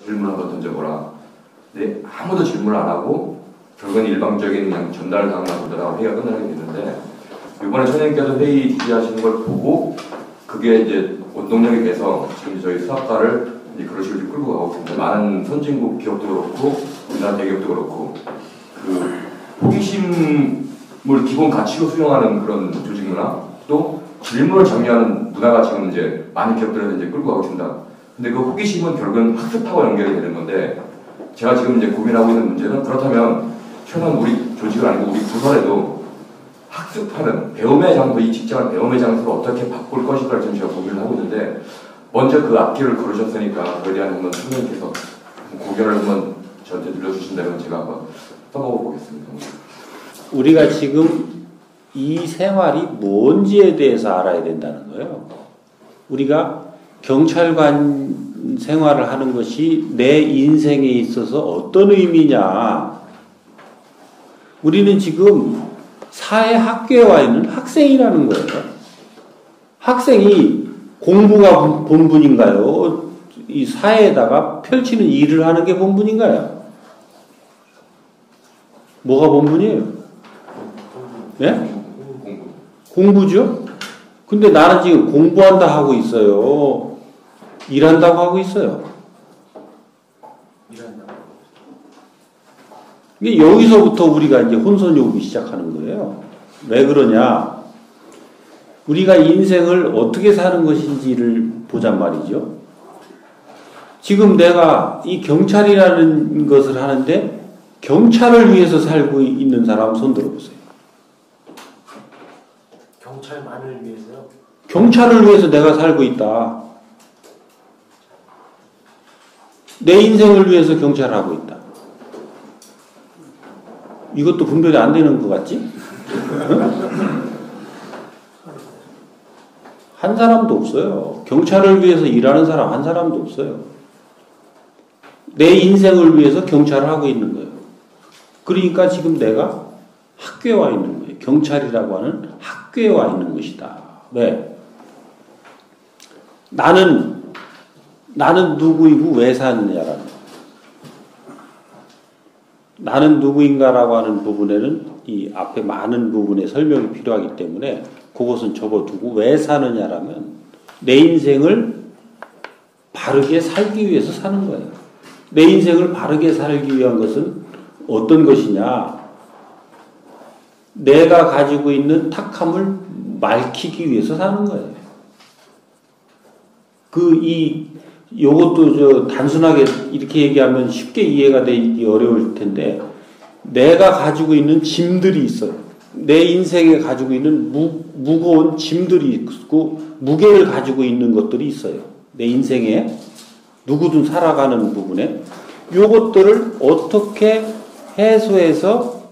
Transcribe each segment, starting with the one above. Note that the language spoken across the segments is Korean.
질문 한번 던져보라. 근데 아무도 질문을 안 하고 결국은 일방적인 그냥 전달당만 보다가 회의가 끝나게 됐는데, 이번에 선생님께서 회의 지시하시는 걸 보고 그게 이제 원동력이 돼서 지금 저희 수학과를 이제 그런 식으로 끌고 가고 있습니다. 많은 선진국 기업도 그렇고 우리나라 대기업도 그렇고 그 호기심을 기본 가치로 수용하는 그런 조직 문화, 또 질문을 장려하는 문화가 지금 이제 많은 기업들에서 이제 끌고 가고 있습니다. 근데 그 호기심은 결국은 학습하고 연결이 되는 건데, 제가 지금 이제 고민하고 있는 문제는, 그렇다면 최소한 우리 조직은 아니고 우리 부서에도 학습하는 배움의 장소, 이 직장을 배움의 장소로 어떻게 바꿀 것인가를 지금 제가 고민을 하고 있는데, 먼저 그 앞길을 걸으셨으니까 그에 대한 한번 선생님께서 고견을 한번 저한테 들려주신다면 제가 한번 써먹어 보겠습니다. 우리가 지금 이 생활이 뭔지에 대해서 알아야 된다는 거예요. 우리가 경찰관 생활을 하는 것이 내 인생에 있어서 어떤 의미냐. 우리는 지금 사회 학교에 와 있는 학생이라는 거예요. 학생이 공부가 본분인가요? 이 사회에다가 펼치는 일을 하는 게 본분인가요? 뭐가 본분이에요? 예? 공부죠? 근데 나는 지금 공부한다 하고 있어요. 일한다고 하고 있어요. 이게 여기서부터 우리가 이제 혼선이 오기 시작하는 거예요. 왜 그러냐? 우리가 인생을 어떻게 사는 것인지를 보잔 말이죠. 지금 내가 이 경찰이라는 것을 하는데 경찰을 위해서 살고 있는 사람 손 들어보세요. 경찰만을 위해서요? 경찰을 위해서 내가 살고 있다. 내 인생을 위해서 경찰을 하고 있다. 이것도 분별이 안 되는 것 같지? 한 사람도 없어요. 경찰을 위해서 일하는 사람 한 사람도 없어요. 내 인생을 위해서 경찰을 하고 있는 거예요. 그러니까 지금 내가 학교에 와 있는 거예요. 경찰이라고 하는 학교에 와 있는 것이다. 왜? 나는 누구이고 왜 사느냐라는 거예요. 나는 누구인가라고 하는 부분에는 이 앞에 많은 부분의 설명이 필요하기 때문에 그것은 접어두고, 왜 사느냐라면 내 인생을 바르게 살기 위해서 사는 거예요. 내 인생을 바르게 살기 위한 것은 어떤 것이냐? 내가 가지고 있는 탁함을 밝히기 위해서 사는 거예요. 요것도 단순하게 이렇게 얘기하면 쉽게 이해가 되기 어려울 텐데, 내가 가지고 있는 짐들이 있어요. 내 인생에 가지고 있는 무거운 짐들이 있고, 무게를 가지고 있는 것들이 있어요. 내 인생에 누구든 살아가는 부분에 요것들을 어떻게 해소해서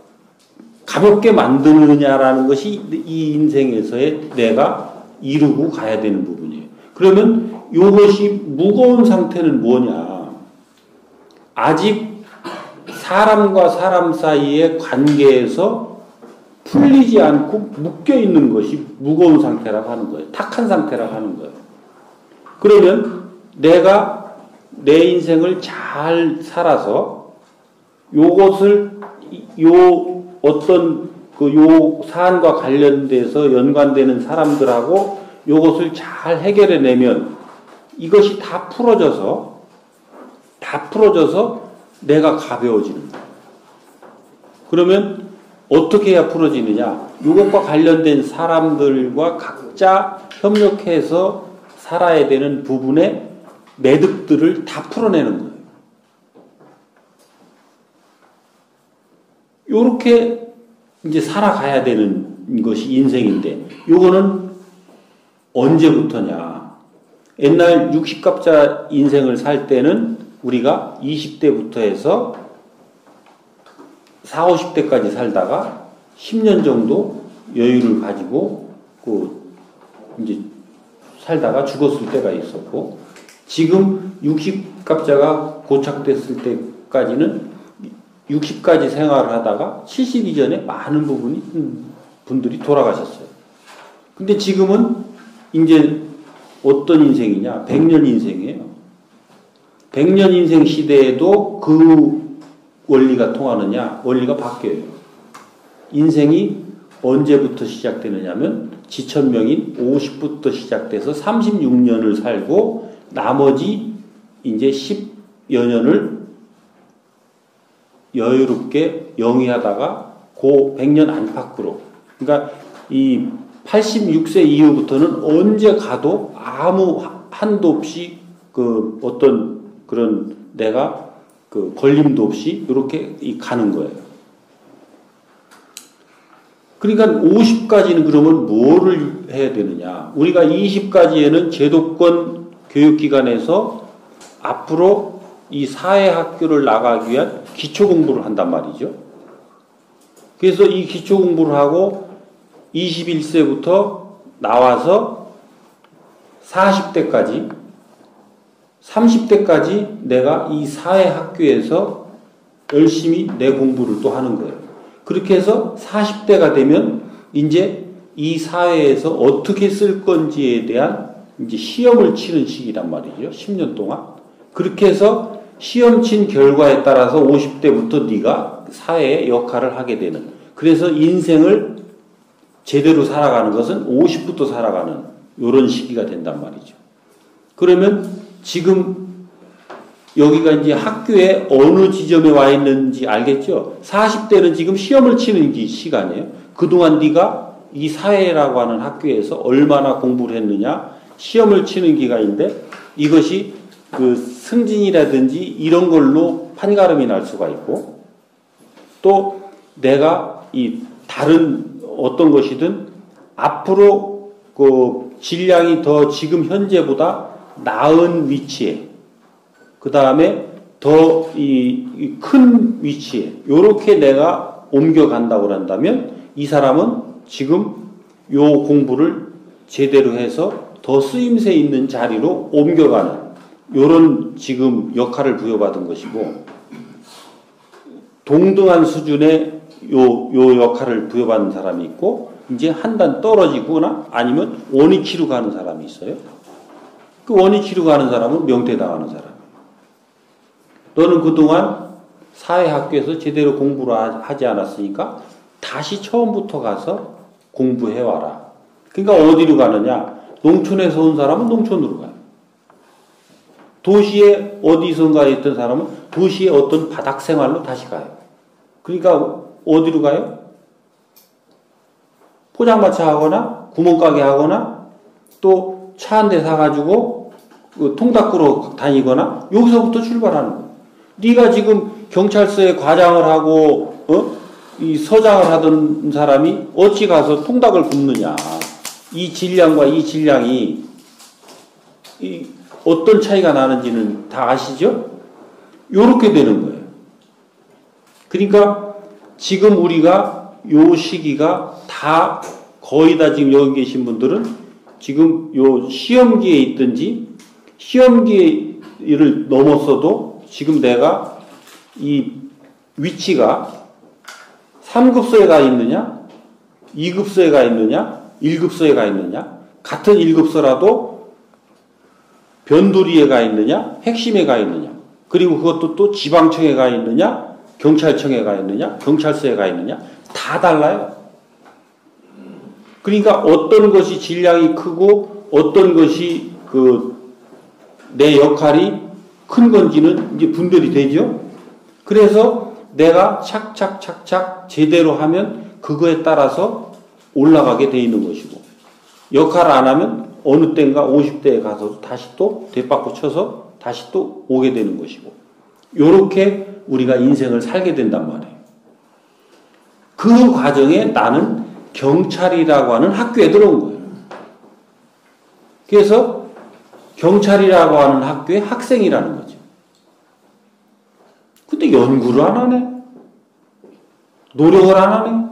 가볍게 만드느냐라는 것이 이 인생에서의 내가 이루고 가야 되는 부분이에요. 그러면 요것이 무거운 상태는 뭐냐? 아직 사람과 사람 사이의 관계에서 풀리지 않고 묶여있는 것이 무거운 상태라고 하는 거예요. 탁한 상태라고 하는 거예요. 그러면 내가 내 인생을 잘 살아서 요것을 어떤 요 사안과 관련돼서 연관되는 사람들하고 요것을 잘 해결해내면 이것이 다 풀어져서 내가 가벼워지는 거예요. 그러면 어떻게 해야 풀어지느냐? 이것과 관련된 사람들과 각자 협력해서 살아야 되는 부분의 매듭들을 다 풀어내는 거예요. 요렇게 이제 살아가야 되는 것이 인생인데, 요거는 언제부터냐? 옛날 60갑자 인생을 살 때는 우리가 20대부터 해서 40, 50대까지 살다가 10년 정도 여유를 가지고 이제 살다가 죽었을 때가 있었고, 지금 60갑자가 고착됐을 때까지는 60까지 생활을 하다가 70 이전에 많은 분들이 돌아가셨어요. 근데 지금은 이제 어떤 인생이냐? 100년 인생이에요. 100년 인생 시대에도 그 원리가 통하느냐? 원리가 바뀌어요. 인생이 언제부터 시작되느냐면 지천명인 50부터 시작돼서 36년을 살고 나머지 이제 10여 년을 여유롭게 영위하다가 그 100년 안팎으로, 그러니까 이 86세 이후부터는 언제 가도 아무 한도 없이 그 어떤 그런 내가 그 걸림도 없이 이렇게 가는 거예요. 그러니까 50까지는 그러면 뭐를 해야 되느냐? 우리가 20까지에는 제도권 교육기관에서 앞으로 이 사회학교를 나가기 위한 기초공부를 한단 말이죠. 그래서 이 기초공부를 하고 21세부터 나와서 40대까지 30대까지 내가 이 사회학교에서 열심히 내 공부를 또 하는 거예요. 그렇게 해서 40대가 되면 이제 이 사회에서 어떻게 쓸 건지에 대한 이제 시험을 치는 시기란 말이죠. 10년 동안. 그렇게 해서 시험 친 결과에 따라서 50대부터 네가 사회의 역할을 하게 되는. 그래서 인생을 제대로 살아가는 것은 50부터 살아가는 이런 시기가 된단 말이죠. 그러면 지금 여기가 이제 학교에 어느 지점에 와 있는지 알겠죠? 40대는 지금 시험을 치는 시간이에요. 그동안 네가 이 사회라고 하는 학교에서 얼마나 공부를 했느냐 시험을 치는 기간인데 이것이 그 승진이라든지 이런 걸로 판가름이 날 수가 있고 또 내가 이 다른 어떤 것이든 앞으로 그 질량이 더 지금 현재보다 나은 위치에 그 다음에 더 이 큰 위치에 요렇게 내가 옮겨간다고 한다면 이 사람은 지금 요 공부를 제대로 해서 더 쓰임새 있는 자리로 옮겨가는 요런 지금 역할을 부여받은 것이고 동등한 수준의 요 역할을 부여받는 사람이 있고 이제 한 단 떨어지거나 아니면 원위치로 가는 사람이 있어요. 그 원위치로 가는 사람은 명퇴당하는 사람이에요. 너는 그동안 사회학교에서 제대로 공부를 하지 않았으니까 다시 처음부터 가서 공부해와라. 그러니까 어디로 가느냐? 농촌에서 온 사람은 농촌으로 가요. 도시에 어디선가 있던 사람은 도시의 어떤 바닥 생활로 다시 가요. 그러니까 어디로 가요? 포장마차 하거나 구멍가게 하거나 또 차 한 대 사가지고 통 닦으러 다니거나 여기서부터 출발하는 거예요. 네가 지금 경찰서에 과장을 하고 이 서장을 하던 사람이 어찌 가서 통닭을 굽느냐. 이 질량과 이 질량이 이 어떤 차이가 나는지는 다 아시죠? 요렇게 되는 거예요. 그러니까 지금 우리가 요 시기가 다 거의 다 지금 여기 계신 분들은 지금 요 시험기에 있든지 시험기를 넘었어도 지금 내가 이 위치가 3급서에 가 있느냐 2급서에 가 있느냐 1급서에 가 있느냐 같은 1급서라도 변두리에 가 있느냐 핵심에 가 있느냐 그리고 그것도 또 지방청에 가 있느냐 경찰청에 가 있느냐 경찰서에 가 있느냐 다 달라요. 그러니까 어떤 것이 질량이 크고 어떤 것이 내 역할이 큰 건지는 이제 분별이 되죠. 그래서 내가 착착착착 제대로 하면 그거에 따라서 올라가게 돼 있는 것이고 역할을 안 하면 어느 때인가 50대에 가서 다시 또 대바꿔 쳐서 다시 또 오게 되는 것이고 요렇게 우리가 인생을 살게 된단 말이에요. 그 과정에 나는 경찰이라고 하는 학교에 들어온 거예요. 그래서 경찰이라고 하는 학교의 학생이라는 거죠. 근데 연구를 안 하네. 노력을 안 하네.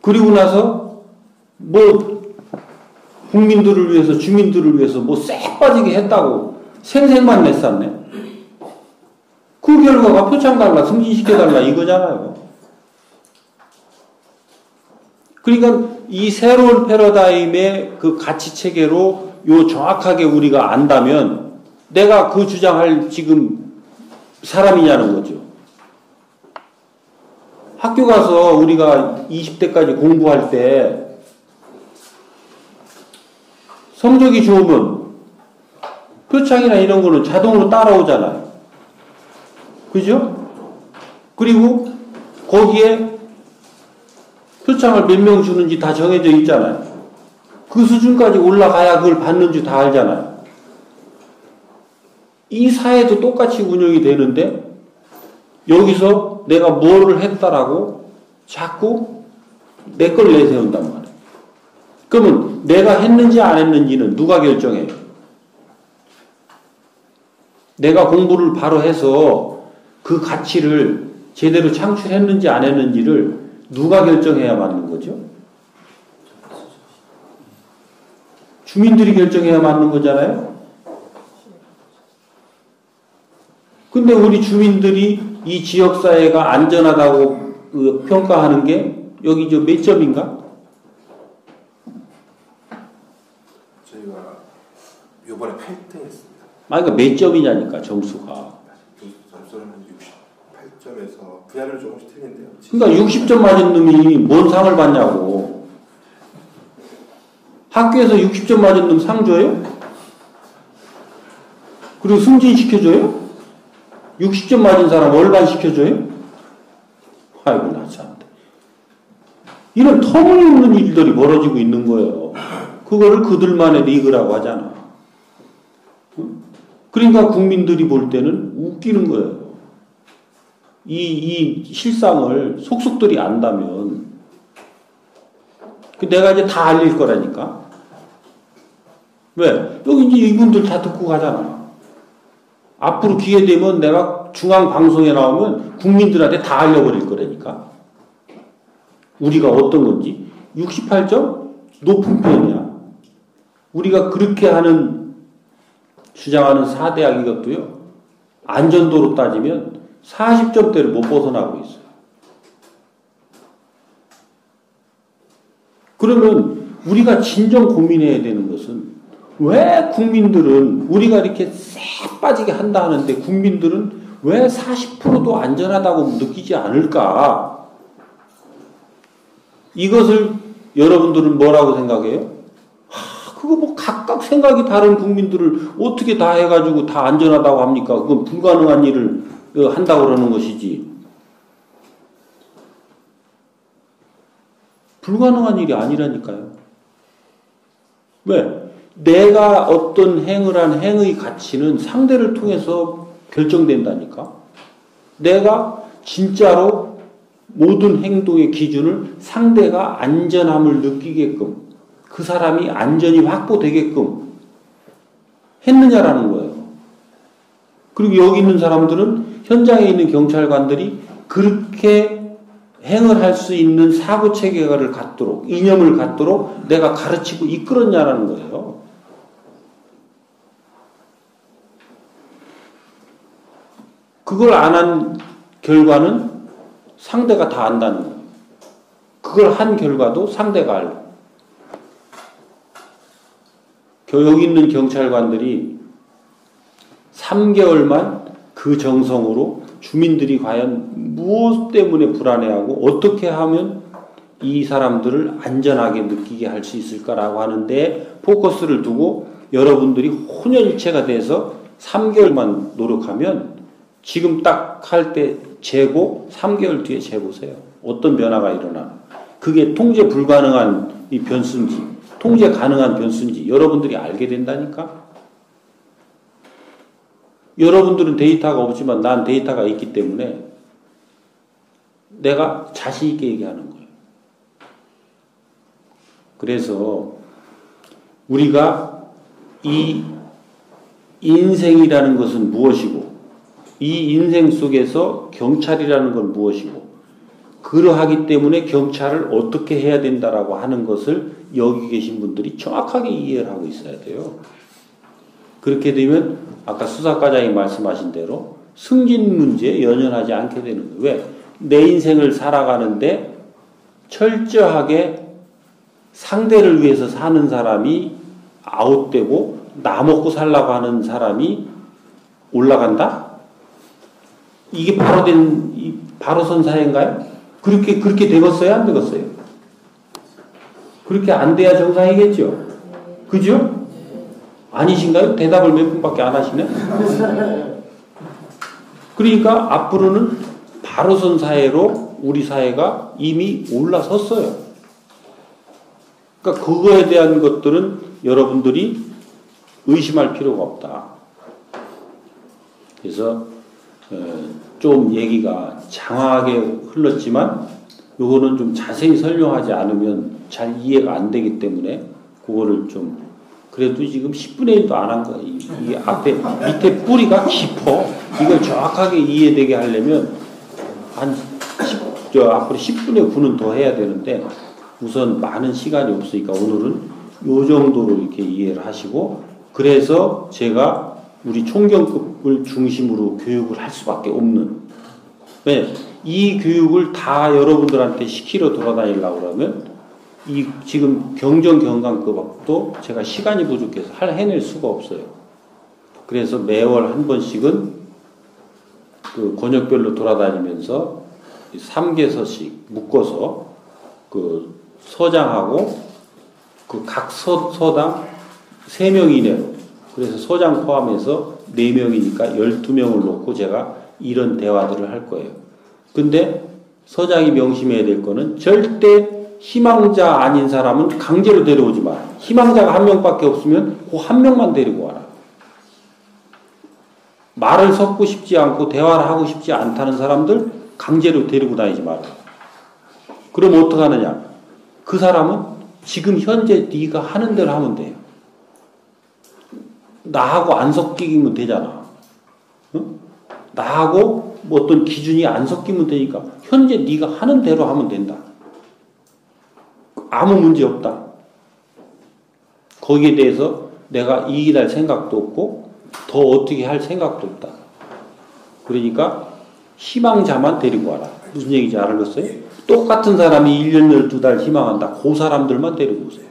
그리고 나서 뭐 국민들을 위해서 주민들을 위해서 뭐 쎄 빠지게 했다고 생색만 냈었네. 그 결과가 표창달라 승진시켜달라 이거잖아요. 그러니까 이 새로운 패러다임의 그 가치 체계로 요 정확하게 우리가 안다면 내가 그 주장할 지금 사람이냐는 거죠. 학교 가서 우리가 20대까지 공부할 때 성적이 좋으면 표창이나 이런 거는 자동으로 따라오잖아요. 그죠? 그리고 거기에 표창을 몇 명 주는지 다 정해져 있잖아요. 그 수준까지 올라가야 그걸 받는 줄 다 알잖아요. 이 사회도 똑같이 운영이 되는데 여기서 내가 뭐를 했다라고 자꾸 내 걸 내세운단 말이에요. 그러면 내가 했는지 안 했는지는 누가 결정해요? 내가 공부를 바로 해서 그 가치를 제대로 창출했는지 안 했는지를 누가 결정해야 맞는 거죠? 주민들이 결정해야 맞는 거잖아요? 근데 우리 주민들이 이 지역사회가 안전하다고 평가하는 게 여기 저 몇 점인가? 저희가 요번에 8등 했습니다. 그러니까 몇 점이냐니까 점수가. 점수는 한 68점에서 분야를 조금씩 틀린데요. 그러니까 60점 맞은 놈이 뭔 상을 받냐고. 학교에서 60점 맞은 놈 상 줘요? 그리고 승진시켜줘요? 60점 맞은 사람 월반 시켜줘요? 아이고 나 참. 이런 터무니없는 일들이 벌어지고 있는 거예요. 그거를 그들만의 리그라고 하잖아. 그러니까 국민들이 볼 때는 웃기는 거예요. 이 실상을 속속들이 안다면 내가 이제 다 알릴 거라니까. 왜? 여기 이제 이분들 다 듣고 가잖아. 앞으로 기회 되면 내가 중앙방송에 나오면 국민들한테 다 알려버릴 거라니까. 우리가 어떤 건지. 68점? 높은 편이야. 우리가 그렇게 주장하는 4대학 이것도요. 안전도로 따지면 40점대를 못 벗어나고 있어요. 그러면 우리가 진정 고민해야 되는 것은 왜 국민들은 우리가 이렇게 쎄 빠지게 한다 하는데 국민들은 왜 40%도 안전하다고 느끼지 않을까? 이것을 여러분들은 뭐라고 생각해요? 그거 뭐 각각 생각이 다른 국민들을 어떻게 다 해가지고 다 안전하다고 합니까? 그건 불가능한 일을 한다고 그러는 것이지. 불가능한 일이 아니라니까요. 왜? 내가 어떤 행을 한 행의 가치는 상대를 통해서 결정된다니까. 내가 진짜로 모든 행동의 기준을 상대가 안전함을 느끼게끔 그 사람이 안전이 확보되게끔 했느냐라는 거예요. 그리고 여기 있는 사람들은 현장에 있는 경찰관들이 그렇게 행을 할 수 있는 사고체계를 갖도록 이념을 갖도록 내가 가르치고 이끌었냐라는 거예요. 그걸 안 한 결과는 상대가 다 안다는 거예요. 그걸 한 결과도 상대가 알고. 여기 있는 경찰관들이 3개월만 그 정성으로 주민들이 과연 무엇 때문에 불안해하고 어떻게 하면 이 사람들을 안전하게 느끼게 할 수 있을까라고 하는데 포커스를 두고 여러분들이 혼연일체가 돼서 3개월만 노력하면 지금 딱 할 때 재고 3개월 뒤에 재보세요. 어떤 변화가 일어나나. 그게 통제 불가능한 이 변수인지 통제 가능한 변수인지 여러분들이 알게 된다니까. 여러분들은 데이터가 없지만 난 데이터가 있기 때문에 내가 자신 있게 얘기하는 거예요. 그래서 우리가 이 인생이라는 것은 무엇이고 이 인생 속에서 경찰이라는 건 무엇이고 그러하기 때문에 경찰을 어떻게 해야 된다라고 하는 것을 여기 계신 분들이 정확하게 이해를 하고 있어야 돼요. 그렇게 되면 아까 수사과장이 말씀하신 대로 승진 문제에 연연하지 않게 되는 거예요. 왜? 내 인생을 살아가는데 철저하게 상대를 위해서 사는 사람이 아웃되고 나 먹고 살라고 하는 사람이 올라간다? 이게 바로 선 사회인가요? 그렇게 되겠어요? 안 되겠어요? 그렇게 안 돼야 정상이겠죠? 그죠? 아니신가요? 대답을 몇 분밖에 안 하시네? 그러니까 앞으로는 바로 선 사회로 우리 사회가 이미 올라섰어요. 그러니까 그거에 대한 것들은 여러분들이 의심할 필요가 없다. 그래서 좀 얘기가 장황하게 흘렀지만 요거는 좀 자세히 설명하지 않으면 잘 이해가 안 되기 때문에 그거를 좀 그래도 지금 10분의 1도 안 한 거야. 이 앞에 밑에 뿌리가 깊어. 이걸 정확하게 이해되게 하려면 앞으로 10분의 9는 더 해야 되는데 우선 많은 시간이 없으니까 오늘은 요 정도로 이렇게 이해를 하시고 그래서 제가 우리 총경급을 중심으로 교육을 할 수밖에 없는 왜? 이 교육을 다 여러분들한테 시키러 돌아다니려고 그러면 이 지금 경정경강급도 제가 시간이 부족해서 해낼 수가 없어요. 그래서 매월 한 번씩은 그 권역별로 돌아다니면서 3개서씩 묶어서 그 서장하고 그 각 서당 3명 이내로 그래서 서장 포함해서 4명이니까 12명을 놓고 제가 이런 대화들을 할 거예요. 근데 서장이 명심해야 될 거는 절대 희망자 아닌 사람은 강제로 데려오지 마라. 희망자가 한 명밖에 없으면 그 한 명만 데리고 와라. 말을 섞고 싶지 않고 대화를 하고 싶지 않다는 사람들 강제로 데리고 다니지 마라. 그럼 어떡하느냐? 그 사람은 지금 현재 네가 하는 대로 하면 돼요. 나하고 안 섞이면 되잖아. 응? 나하고 뭐 어떤 기준이 안 섞이면 되니까 현재 네가 하는 대로 하면 된다. 아무 문제 없다. 거기에 대해서 내가 이익할 생각도 없고 더 어떻게 할 생각도 없다. 그러니까 희망자만 데리고 와라. 무슨 얘기인지 알았어요? 똑같은 사람이 1년 12달 희망한다. 그 사람들만 데리고 오세요.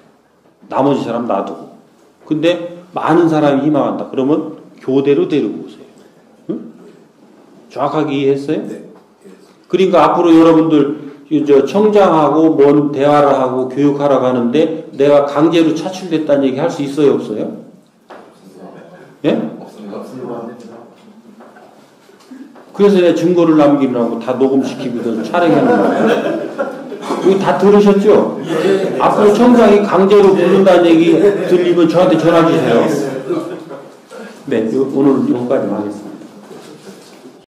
나머지 사람 놔두고. 근데 많은 사람이 희망한다. 그러면 교대로 데리고 오세요. 응? 정확하게 이해했어요? 네. 그러니까 앞으로 여러분들 청장하고 뭔 대화를 하고 교육하러 가는데 내가 강제로 차출됐다는 얘기 할 수 있어요? 없어요? 예? 그래서 내가 증거를 남기려고 다 녹음시키고 촬영하는 거예요. 이거 다 들으셨죠? 앞으로 청장이 강제로 부른다는 얘기 들리면 저한테 전화 주세요. 네, 오늘은 여기까지 하겠습니다.